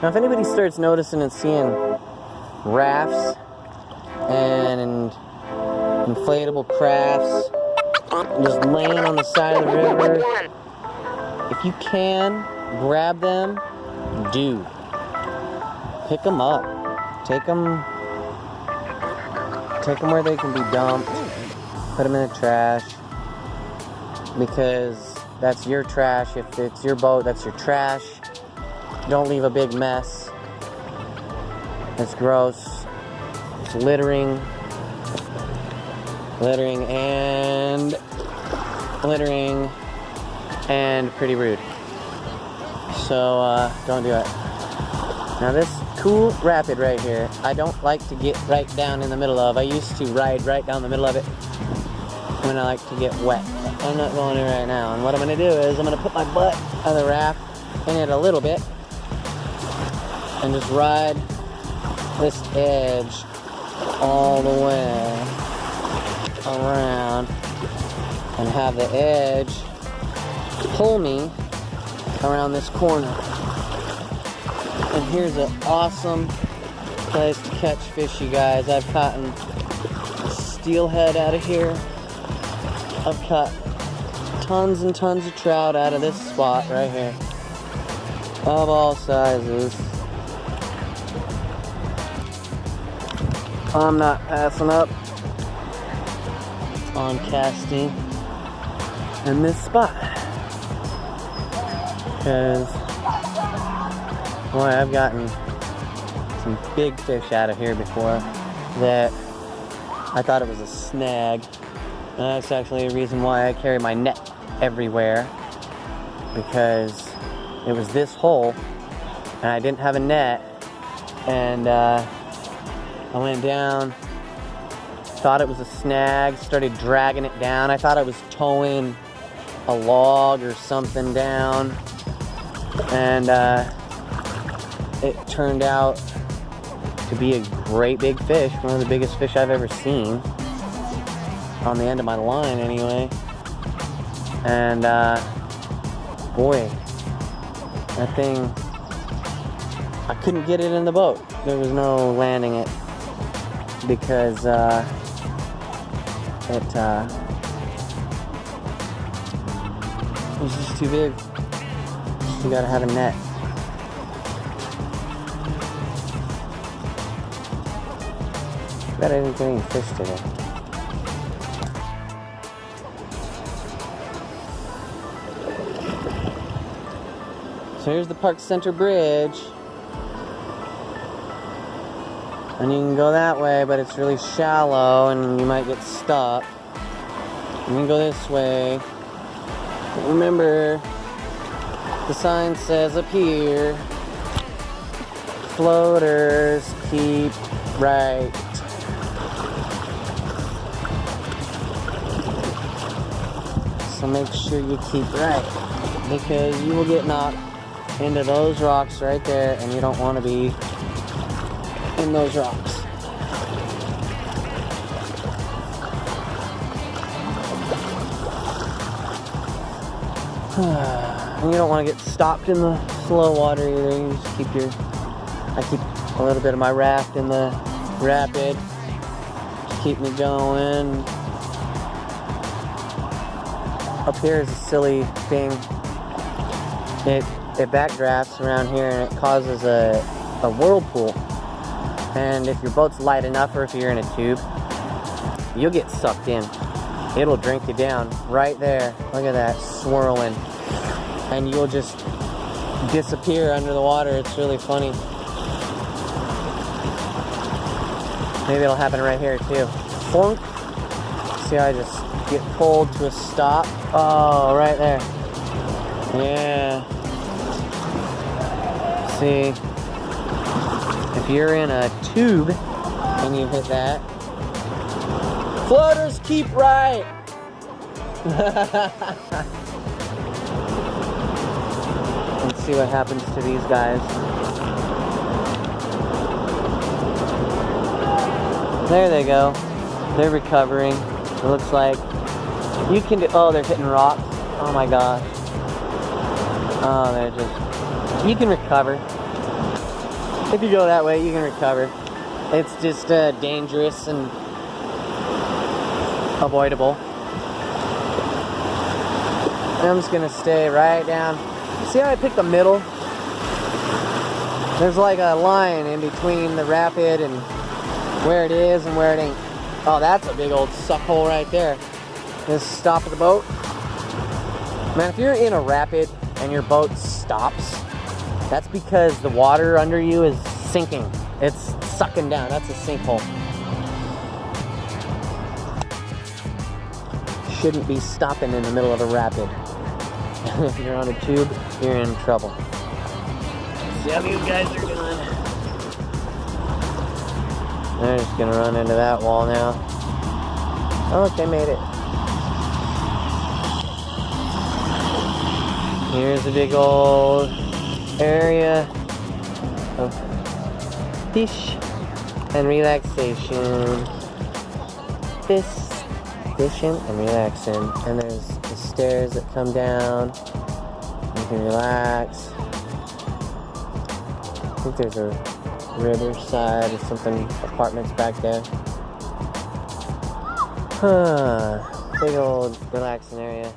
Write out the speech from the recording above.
Now if anybody starts noticing and seeing rafts and inflatable crafts just laying on the side of the river, if you can, grab them, do. Pick them up. Take them where they can be dumped. Put them in the trash. Because that's your trash. If it's your boat, that's your trash. Don't leave a big mess. It's gross. It's littering. Littering and pretty rude. So don't do it. Now this cool rapid right here, I don't like to get right down in the middle of. I used to ride right down the middle of it when I like to get wet. I'm not going in right now. And what I'm going to do is I'm going to put my butt on the raft in it a little bit and just ride this edge all the way around and have the edge pull me around this corner. And here's an awesome place to catch fish, you guys. I've caught steelhead out of here. I've caught tons and tons of trout out of this spot right here, of all sizes. I'm not passing up on casting in this spot because, boy, I've gotten some big fish out of here before that I thought it was a snag. And that's actually a reason why I carry my net everywhere, because it was this hole and I didn't have a net, and I went down, thought it was a snag, started dragging it down. I thought I was towing a log or something down, and it turned out to be a great big fish, one of the biggest fish I've ever seen, on the end of my line anyway. And boy, that thing, I couldn't get it in the boat. There was no landing it because it was just too big. You gotta have a net. Bet I didn't get any fish today. So here's the Park Center Bridge. And you can go that way, but it's really shallow and you might get stuck. You can go this way. But remember, the sign says up here, floaters keep right. So make sure you keep right, because you will get knocked into those rocks right there, and you don't want to be in those rocks. And you don't want to get stopped in the slow water either. You just keep I keep a little bit of my raft in the rapid, just keep me going. Up here is a silly thing. It backdrafts around here and it causes a whirlpool. And if your boat's light enough, or if you're in a tube, you'll get sucked in. It'll drink you down right there. Look at that, swirling. And you'll just disappear under the water. It's really funny. Maybe it'll happen right here too. Flunk. See how I just get pulled to a stop? Oh, right there. Yeah. See, if you're in a tube and you hit that, floaters keep right. Let's see what happens to these guys. There they go. They're recovering. It looks like you can do. Oh, they're hitting rocks. Oh my gosh. Oh, they're just. You can recover. If you go that way, you can recover. It's just dangerous and avoidable. And I'm just gonna stay right down. See how I picked the middle? There's like a line in between the rapid and where it is and where it ain't. Oh, that's a big old suck hole right there. Just stop the boat. Man, if you're in a rapid and your boat stops, that's because the water under you is sinking. It's sucking down. That's a sinkhole. Shouldn't be stopping in the middle of a rapid. If you're on a tube, you're in trouble. See how you guys are doing. They're just gonna run into that wall now. Oh, look, they made it. Here's a big old area of fish and relaxation. Fishing and relaxing. And there's the stairs that come down. You can relax. I think there's a riverside or something, apartments back there. Big old relaxing area.